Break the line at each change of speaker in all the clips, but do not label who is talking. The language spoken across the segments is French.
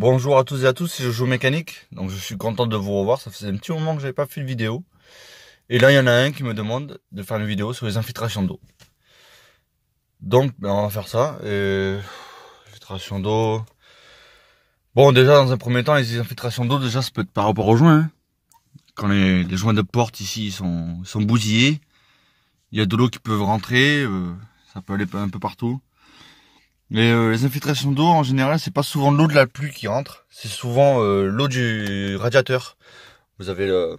Bonjour à tous et à tous, c'est Jojo Mécanique. Donc je suis content de vous revoir, ça faisait un petit moment que j'avais pas fait de vidéo. Et là il y en a un qui me demande de faire une vidéo sur les infiltrations d'eau. Donc on va faire ça. Infiltration d'eau. Bon, déjà dans un premier temps, les infiltrations d'eau, déjà ça peut être par rapport aux joints. Quand les joints de porte ici sont bousillés, il y a de l'eau qui peut rentrer, ça peut aller un peu partout. Les infiltrations d'eau, en général, c'est pas souvent l'eau de la pluie qui rentre, c'est souvent l'eau du radiateur. Vous avez le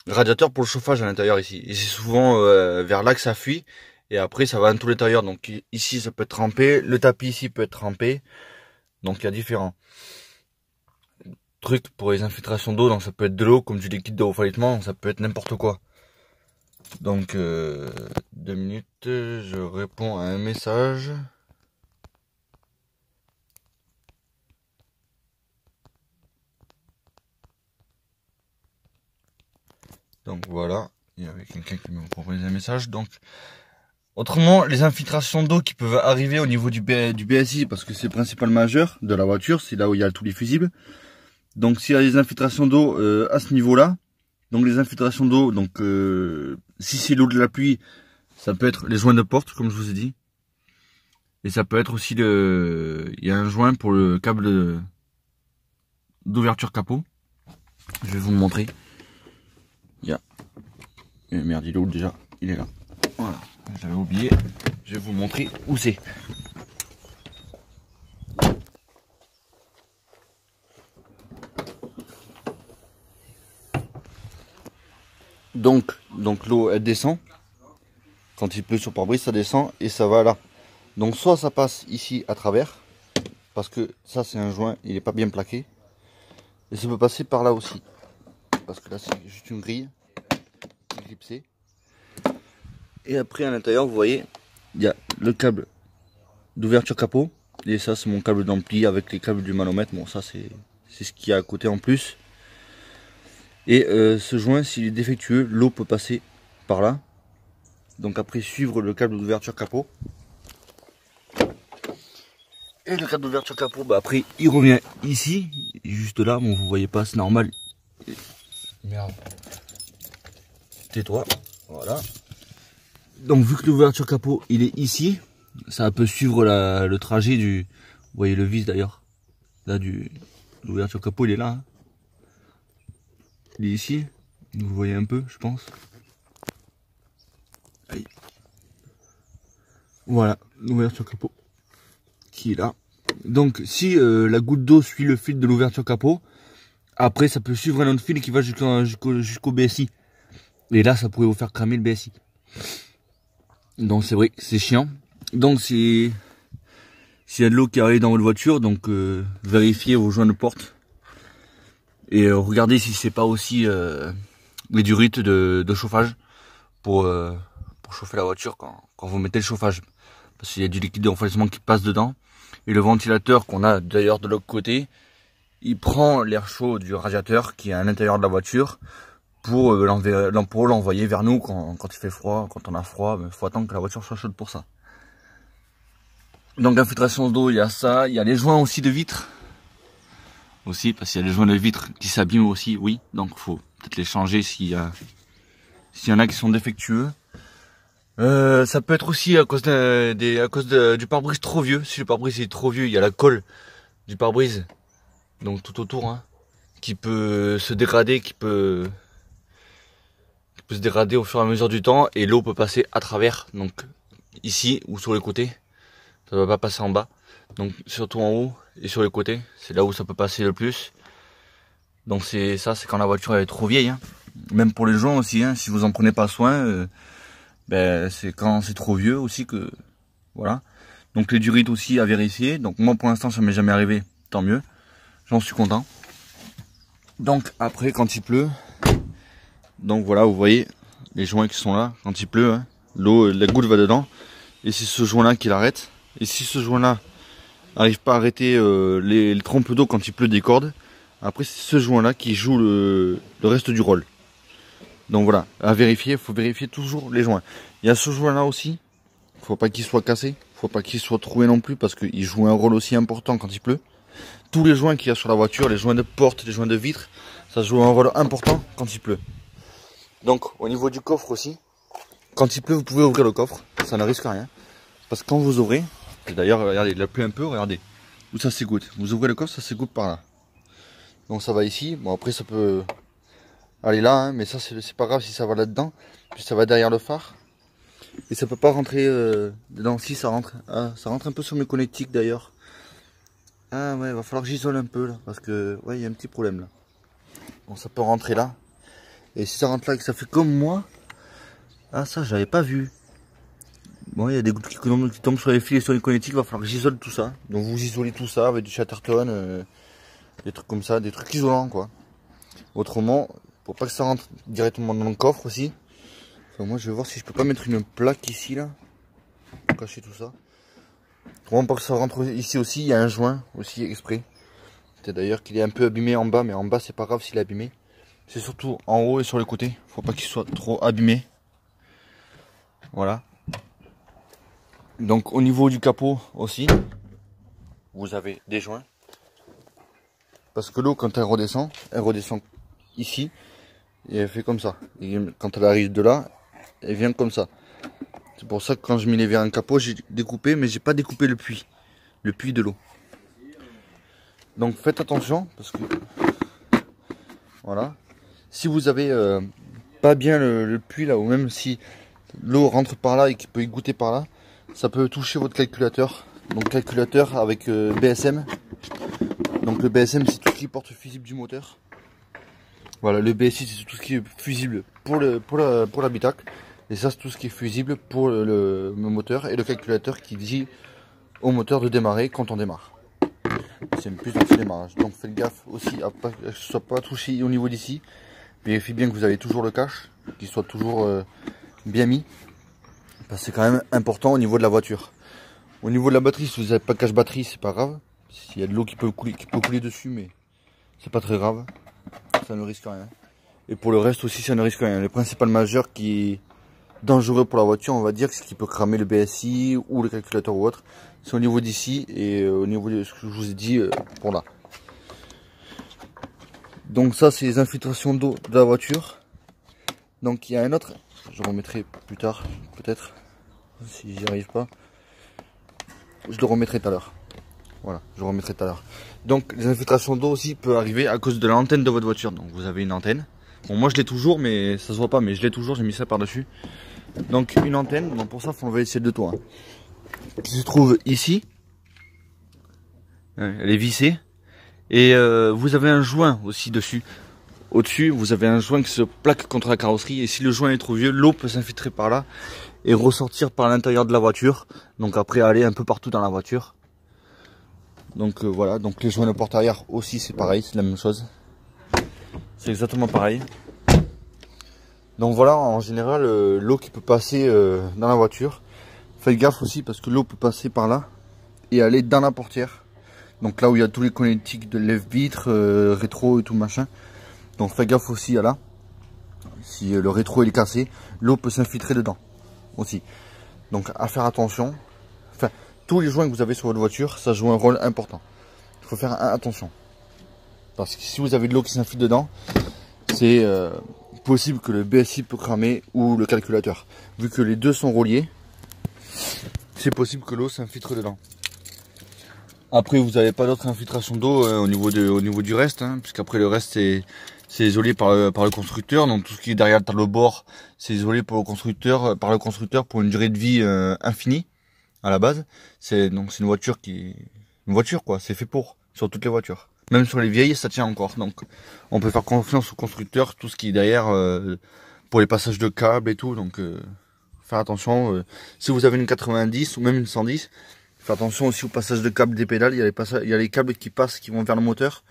radiateur pour le chauffage à l'intérieur ici, et c'est souvent vers là que ça fuit, et après ça va dans tout l'intérieur. Donc ici ça peut être trempé, le tapis ici peut être trempé, donc il y a différents trucs pour les infiltrations d'eau. Donc ça peut être de l'eau comme du liquide de refroidissement, ça peut être n'importe quoi. Donc 2 minutes, je réponds à un message. Donc voilà, il y avait quelqu'un qui m'a proposé un message. Donc autrement, les infiltrations d'eau qui peuvent arriver au niveau du BSI, parce que c'est le principal majeur de la voiture, c'est là où il y a tous les fusibles. Donc s'il y a des infiltrations d'eau à ce niveau-là, donc les infiltrations d'eau, donc si c'est l'eau de la pluie, ça peut être les joints de porte, comme je vous ai dit. Et ça peut être aussi il y a un joint pour le câble d'ouverture capot. Je vais vous le montrer. Merde, il est où déjà? Il est là. Voilà, j'avais oublié. Je vais vous montrer où c'est. Donc l'eau elle descend. Quand il pleut sur pare-brise, ça descend et ça va là. Donc soit ça passe ici à travers, parce que ça c'est un joint, il n'est pas bien plaqué. Et ça peut passer par là aussi. Parce que là c'est juste une grille. Clipsé. Et après à l'intérieur vous voyez il y a le câble d'ouverture capot, et ça c'est mon câble d'ampli avec les câbles du manomètre. Bon, ça c'est ce qu'il y a à côté en plus. Et ce joint, s'il est défectueux, l'eau peut passer par là. Donc après suivre le câble d'ouverture capot, et le câble d'ouverture capot, bah après il revient ici, juste là. Bon, vous voyez pas, c'est normal. Merde, tais-toi. Voilà. Donc vu que l'ouverture capot il est ici, ça peut suivre le trajet du... Vous voyez le vis d'ailleurs. Là l'ouverture capot il est là. Hein. Il est ici. Vous voyez un peu, je pense. Allez. Voilà, l'ouverture capot qui est là. Donc si la goutte d'eau suit le fil de l'ouverture capot, après ça peut suivre un autre fil qui va jusqu'au BSI. Et là ça pourrait vous faire cramer le BSI. Donc c'est vrai que c'est chiant. Donc s'il y a de l'eau qui arrive dans votre voiture, donc vérifiez vos joints de porte. Et regardez si c'est pas aussi les durites de chauffage pour chauffer la voiture quand vous mettez le chauffage. Parce qu'il y a du liquide de refroidissement qui passe dedans. Et le ventilateur qu'on a d'ailleurs de l'autre côté, il prend l'air chaud du radiateur qui est à l'intérieur de la voiture pour l'envoyer vers nous quand il fait froid. Quand on a froid, il faut attendre que la voiture soit chaude pour ça. Donc infiltration d'eau, il y a ça. Il y a les joints aussi de vitres. Aussi, parce qu'il y a des joints de vitres qui s'abîment aussi, oui. Donc il faut peut-être les changer s'il y en a qui sont défectueux. Ça peut être aussi à cause du pare-brise trop vieux. Si le pare-brise est trop vieux, il y a la colle du pare-brise, donc tout autour, hein, qui peut se dégrader, qui peut se dégrader au fur et à mesure du temps, et l'eau peut passer à travers, donc ici ou sur les côtés. Ça ne va pas passer en bas, donc surtout en haut et sur les côtés, c'est là où ça peut passer le plus. Donc c'est quand la voiture est trop vieille, hein. Même pour les joints aussi, hein, si vous en prenez pas soin, c'est quand c'est trop vieux aussi que voilà. Donc les durites aussi à vérifier. Donc moi pour l'instant ça m'est jamais arrivé, tant mieux, j'en suis content. Donc après quand il pleut, donc voilà, vous voyez les joints qui sont là quand il pleut, hein, l'eau, la goutte va dedans, et c'est ce joint là qui l'arrête. Et si ce joint là n'arrive pas à arrêter les trompes d'eau quand il pleut des cordes, après c'est ce joint là qui joue le reste du rôle. Donc voilà, à vérifier, il faut vérifier toujours les joints. Il y a ce joint là aussi, faut pas qu'il soit cassé, faut pas qu'il soit troué non plus, parce qu'il joue un rôle aussi important quand il pleut. tous les joints qu'il y a sur la voiture, les joints de porte, les joints de vitre, ça joue un rôle important quand il pleut. Donc au niveau du coffre aussi, quand il pleut vous pouvez ouvrir le coffre, ça ne risque rien. Parce que quand vous ouvrez, et d'ailleurs regardez, il a plu un peu, regardez, où ça s'égoutte. Vous ouvrez le coffre, ça s'égoutte par là. Donc ça va ici, bon après ça peut aller là, hein, mais ça c'est pas grave si ça va là-dedans, puis ça va derrière le phare. Et ça peut pas rentrer dedans, si ça rentre. Ah, ça rentre un peu sur mes connectiques d'ailleurs. Ah ouais, va falloir que j'isole un peu là, parce que ouais, il y a un petit problème là. Bon, ça peut rentrer là. Et si ça rentre là et que ça fait comme moi, ah ça j'avais pas vu. Bon, il y a des gouttes qui tombent sur les fils et sur les connectiques, va falloir que j'isole tout ça. Donc vous isolez tout ça avec du Chatterton, des trucs comme ça, des trucs isolants quoi. Autrement, pour pas que ça rentre directement dans le coffre aussi. Enfin, moi je vais voir si je peux pas mettre une plaque ici là, pour cacher tout ça. Autrement, pour que ça rentre ici aussi, il y a un joint aussi exprès. C'est d'ailleurs qu'il est un peu abîmé en bas, mais en bas c'est pas grave s'il est abîmé. C'est surtout en haut et sur les côtés, faut pas qu'il soit trop abîmé. Voilà. Donc au niveau du capot aussi, vous avez des joints. Parce que l'eau quand elle redescend ici et elle fait comme ça. Et quand elle arrive de là, elle vient comme ça. C'est pour ça que quand je mets les vers un capot, j'ai découpé, mais j'ai pas découpé le puits de l'eau. Donc faites attention parce que voilà. Si vous avez pas bien le puits là, ou même si l'eau rentre par là et qu'il peut y goûter par là, ça peut toucher votre calculateur. Donc calculateur avec BSM. Donc le BSM c'est tout ce qui est porte fusible du moteur. Voilà, le BSI c'est tout ce qui est fusible pour l'habitacle. Et ça c'est tout ce qui est fusible pour le moteur. Et le calculateur qui dit au moteur de démarrer quand on démarre. C'est une puce anti-démarrage. Donc faites gaffe aussi à pas que ce soit pas touché au niveau d'ici. Vérifiez bien que vous avez toujours le cache, qu'il soit toujours bien mis. Parce que c'est quand même important au niveau de la voiture. Au niveau de la batterie, si vous n'avez pas de cache batterie, c'est pas grave. S'il y a de l'eau qui peut couler dessus, mais c'est pas très grave. Ça ne risque rien. Et pour le reste aussi, ça ne risque rien. Le principal majeur qui est dangereux pour la voiture, on va dire, c'est qu'il peut cramer le BSI ou le calculateur ou autre. C'est au niveau d'ici et au niveau de ce que je vous ai dit pour là. Donc ça, c'est les infiltrations d'eau de la voiture. Donc il y a un autre, je remettrai plus tard, peut-être, si j'y arrive pas. Je le remettrai tout à l'heure. Voilà, je remettrai tout à l'heure. Donc les infiltrations d'eau aussi peuvent arriver à cause de l'antenne de votre voiture. Donc vous avez une antenne. Bon, moi je l'ai toujours, mais ça se voit pas, mais je l'ai toujours, j'ai mis ça par-dessus. Donc une antenne, donc pour ça il faut enlever celle de toit. Qui se trouve ici. Elle est vissée. Et vous avez un joint aussi dessus. Au-dessus, vous avez un joint qui se plaque contre la carrosserie. Et si le joint est trop vieux, l'eau peut s'infiltrer par là et ressortir par l'intérieur de la voiture. Donc après aller un peu partout dans la voiture. Donc voilà, donc les joints de porte arrière aussi c'est pareil, c'est la même chose. C'est exactement pareil. Donc voilà, en général, l'eau qui peut passer dans la voiture. Faites gaffe aussi parce que l'eau peut passer par là et aller dans la portière. Donc là où il y a tous les connectiques de lève-vitre, rétro et tout machin. Donc faites gaffe aussi à là. Si le rétro il est cassé, l'eau peut s'infiltrer dedans aussi. Donc à faire attention. Enfin, tous les joints que vous avez sur votre voiture, ça joue un rôle important. Il faut faire attention. Parce que si vous avez de l'eau qui s'infiltre dedans, c'est possible que le BSI peut cramer ou le calculateur. Vu que les deux sont reliés, c'est possible que l'eau s'infiltre dedans. Après, vous n'avez pas d'autre infiltration d'eau au niveau du reste, hein, puisqu'après le reste c'est isolé par le constructeur. Donc tout ce qui est derrière le tableau de bord, c'est isolé par le constructeur pour une durée de vie infinie à la base. Donc c'est une voiture quoi, c'est fait pour sur toutes les voitures. Même sur les vieilles, ça tient encore. Donc on peut faire confiance au constructeur, tout ce qui est derrière pour les passages de câbles et tout. Donc faire attention. Si vous avez une 90 ou même une 110. Faites attention aussi au passage de câbles des pédales, il y a les câbles qui passent, qui vont vers le moteur.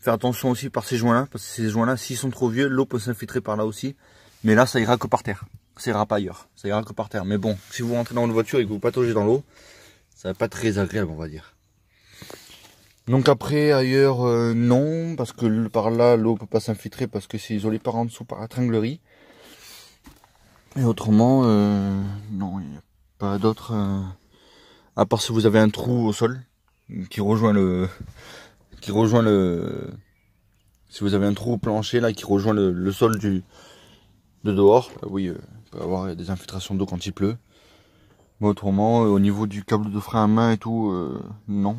Faites attention aussi par ces joints-là, parce que ces joints-là, s'ils sont trop vieux, l'eau peut s'infiltrer par là aussi. Mais là, ça ira que par terre. Ça ira pas ailleurs. Ça ira que par terre. Mais bon, si vous rentrez dans votre voiture et que vous pataugez dans l'eau, ça va pas être très agréable, on va dire. Donc après, ailleurs, non, parce que par là, l'eau peut pas s'infiltrer parce que c'est isolé par en dessous par la tringlerie. Et autrement, non, il n'y a pas d'autre... À part si vous avez un trou au sol qui rejoint qui rejoint le... Si vous avez un trou au plancher là qui rejoint le sol de dehors, oui, il peut y avoir des infiltrations d'eau quand il pleut. Mais autrement, au niveau du câble de frein à main et tout, non.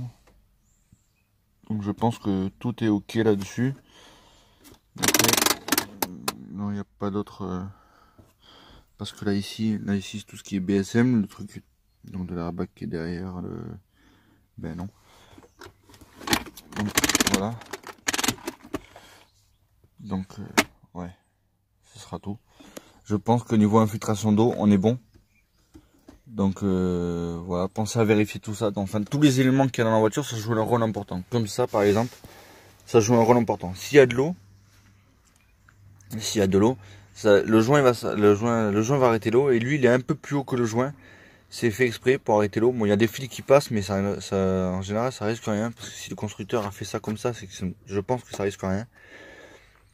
Donc je pense que tout est ok là-dessus. Non, il n'y a pas d'autre... parce que là ici c'est tout ce qui est BSM, le truc donc de l'airbag qui est derrière le... Ben non. Donc voilà. Donc ouais, ce sera tout. Je pense que niveau infiltration d'eau, on est bon. Donc voilà, pensez à vérifier tout ça. Enfin, tous les éléments qu'il y a dans la voiture, ça joue un rôle important. Comme ça, par exemple, ça joue un rôle important. S'il y a de l'eau, le joint va arrêter l'eau et lui, il est un peu plus haut que le joint. C'est fait exprès pour arrêter l'eau. Bon, il y a des fils qui passent, mais ça, en général, ça risque rien. Parce que si le constructeur a fait ça comme ça, c'est que je pense que ça risque rien.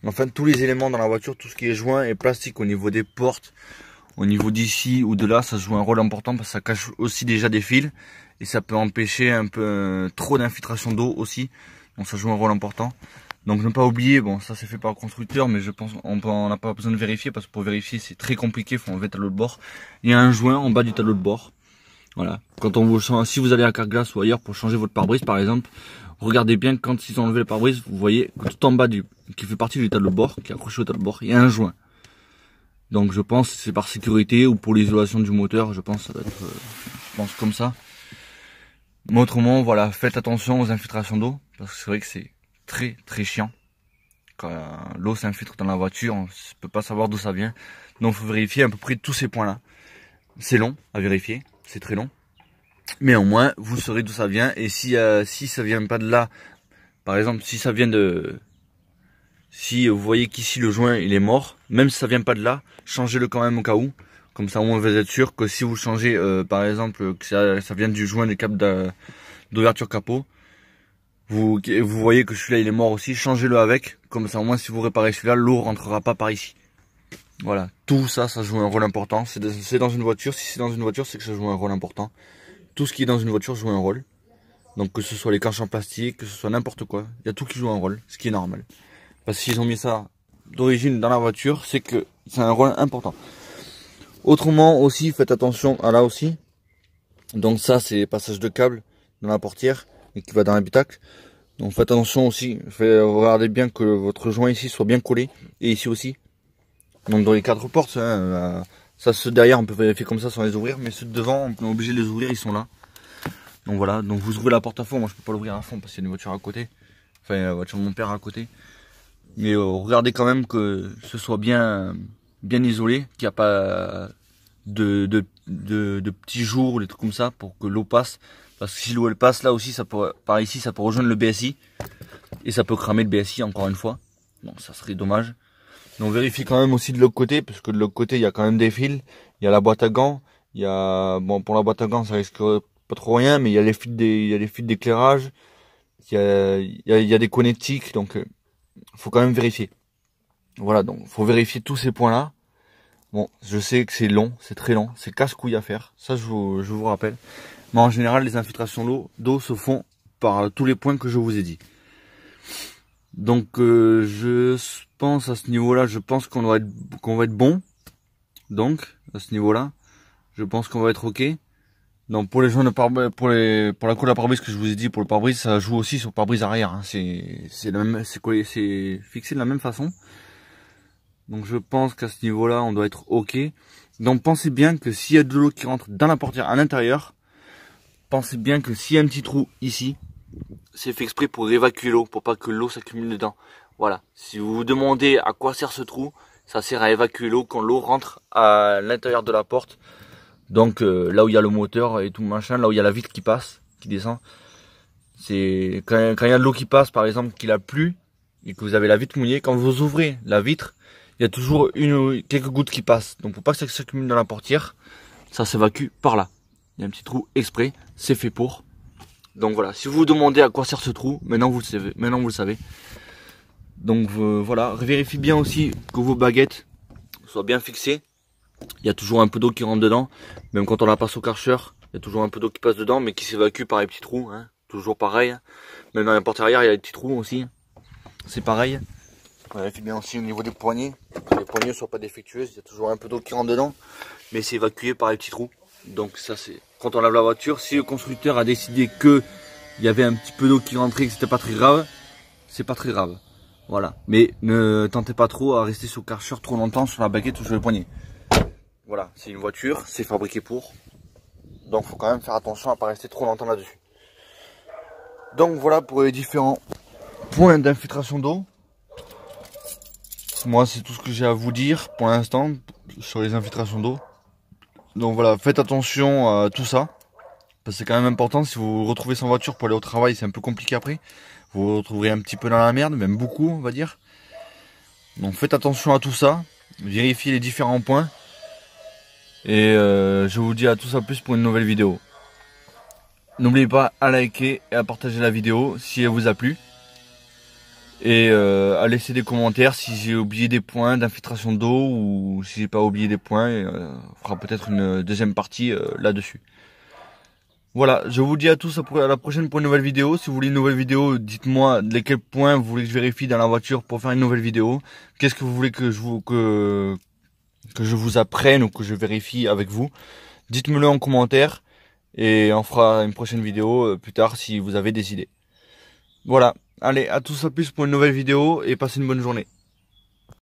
Enfin, tous les éléments dans la voiture, tout ce qui est joint et plastique au niveau des portes, au niveau d'ici ou de là, ça joue un rôle important parce que ça cache aussi déjà des fils et ça peut empêcher un peu trop d'infiltration d'eau aussi. Donc ça joue un rôle important. Donc ne pas oublier, bon ça c'est fait par le constructeur, mais je pense on n'a pas besoin de vérifier parce que pour vérifier c'est très compliqué, il faut enlever le tableau de bord. Il y a un joint en bas du tableau de bord. Voilà. Quand on vous, si vous allez à Carglass ou ailleurs pour changer votre pare-brise par exemple, regardez bien quand ils ont enlevé le pare-brise, vous voyez que tout en bas qui fait partie du tableau de bord, qui est accroché au tableau de bord, il y a un joint. Donc je pense que c'est par sécurité ou pour l'isolation du moteur, je pense que ça doit être je pense comme ça. Mais autrement, voilà, faites attention aux infiltrations d'eau, parce que c'est vrai que c'est très chiant. Quand l'eau s'infiltre dans la voiture, on ne peut pas savoir d'où ça vient. Donc il faut vérifier à peu près tous ces points-là. C'est long à vérifier, c'est très long. Mais au moins, vous saurez d'où ça vient. Et si ça vient pas de là, par exemple, si ça vient de... Si vous voyez qu'ici le joint il est mort, même si ça vient pas de là, changez-le quand même au cas où. Comme ça, on va être sûr que si vous changez, par exemple, que ça vient du joint des câbles d'ouverture capot, vous voyez que celui-là il est mort aussi, changez-le avec. Comme ça, au moins, si vous réparez celui-là, l'eau rentrera pas par ici. Voilà, tout ça, ça joue un rôle important. C'est dans une voiture. Si c'est dans une voiture, c'est que ça joue un rôle important. Tout ce qui est dans une voiture joue un rôle. Donc que ce soit les canches en plastique, que ce soit n'importe quoi, il y a tout qui joue un rôle, ce qui est normal. Parce que s'ils ont mis ça d'origine dans la voiture, c'est que c'est un rôle important. Autrement aussi, faites attention à là aussi. Donc ça, c'est passage de câble dans la portière et qui va dans l'habitacle. Donc faites attention aussi, regardez bien que votre joint ici soit bien collé et ici aussi. Donc dans les 4 portes, hein, ça ceux derrière on peut vérifier comme ça sans les ouvrir, mais ceux de devant on est obligé de les ouvrir, ils sont là. Donc voilà, donc vous ouvrez la porte à fond, moi je peux pas l'ouvrir à fond parce qu'il y a une voiture à côté. Enfin la voiture de mon père à côté. Mais regardez quand même que ce soit bien isolé, qu'il n'y a pas de petits jours ou des trucs comme ça pour que l'eau passe. Parce que si l'eau elle passe là aussi, ça peut, par ici, ça peut rejoindre le BSI. Et ça peut cramer le BSI encore une fois. Donc ça serait dommage. Donc vérifiez quand même aussi de l'autre côté, parce que de l'autre côté il y a quand même des fils. Il y a la boîte à gants. Il y a, bon pour la boîte à gants ça risque pas trop rien, mais il y a les fils d'éclairage. Il y a des connectiques, donc faut quand même vérifier. Voilà, donc faut vérifier tous ces points là. Bon, je sais que c'est long, c'est très long, c'est casse-couille à faire, ça je vous rappelle. Mais en général, les infiltrations d'eau se font par tous les points que je vous ai dit. Donc je pense à ce niveau-là, je pense qu'on va être bon. Donc à ce niveau-là, je pense qu'on va être ok. Donc pour les joints de pare-brise, pour la colle à pare-brise que je vous ai dit, pour le pare-brise, ça joue aussi sur le pare-brise arrière. Hein. C'est fixé de la même façon. Donc je pense qu'à ce niveau-là, on doit être ok. Donc pensez bien que s'il y a de l'eau qui rentre dans la portière à l'intérieur, pensez bien que s'il y a un petit trou ici, c'est fait exprès pour évacuer l'eau, pour pas que l'eau s'accumule dedans. Voilà. Si vous vous demandez à quoi sert ce trou, ça sert à évacuer l'eau quand l'eau rentre à l'intérieur de la porte. Donc là où il y a le moteur et tout machin, là où il y a la vitre qui passe, qui descend. C'est quand il y a de l'eau qui passe, par exemple, qu'il a plu et que vous avez la vitre mouillée, quand vous ouvrez la vitre, il y a toujours quelques gouttes qui passent. Donc pour pas que ça s'accumule dans la portière, ça s'évacue par là. Il y a un petit trou exprès, c'est fait pour. Donc voilà, si vous vous demandez à quoi sert ce trou, maintenant vous le savez. Donc voilà, vérifiez bien aussi que vos baguettes soient bien fixées. Il y a toujours un peu d'eau qui rentre dedans, même quand on la passe au Karcher, il y a toujours un peu d'eau qui passe dedans, mais qui s'évacue par les petits trous. Hein. toujours pareil. Même dans la porte arrière, il y a des petits trous aussi. C'est pareil. On vérifie bien aussi au niveau des poignées. Les poignées ne soient pas défectueuses, il y a toujours un peu d'eau qui rentre dedans. Mais c'est évacué par les petits trous. Donc ça c'est quand on lave la voiture. Si le constructeur a décidé que il y avait un petit peu d'eau qui rentrait, que c'était pas très grave, c'est pas très grave. Voilà. Mais ne tentez pas trop à rester sur le Karcher trop longtemps sur la baguette ou sur le poignet. Voilà, c'est une voiture, c'est fabriqué pour. Donc faut quand même faire attention à pas rester trop longtemps là-dessus. Donc voilà pour les différents points d'infiltration d'eau. Moi c'est tout ce que j'ai à vous dire pour l'instant sur les infiltrations d'eau. Donc voilà, faites attention à tout ça. Parce que c'est quand même important, si vous vous retrouvez sans voiture pour aller au travail, c'est un peu compliqué après. Vous vous retrouverez un petit peu dans la merde, même beaucoup on va dire. Donc faites attention à tout ça. Vérifiez les différents points. Et je vous dis à tous à plus pour une nouvelle vidéo. N'oubliez pas à liker et à partager la vidéo si elle vous a plu. Et à laisser des commentaires si j'ai oublié des points d'infiltration d'eau ou si j'ai pas oublié des points. On fera peut-être une deuxième partie là-dessus. Voilà, je vous dis à tous à la prochaine pour une nouvelle vidéo. Si vous voulez une nouvelle vidéo, dites-moi lesquels points vous voulez que je vérifie dans la voiture pour faire une nouvelle vidéo. Qu'est-ce que vous voulez que je vous apprenne ou que je vérifie avec vous. Dites-me-le en commentaire et on fera une prochaine vidéo plus tard si vous avez des idées. Voilà, allez, à tous à plus pour une nouvelle vidéo et passez une bonne journée.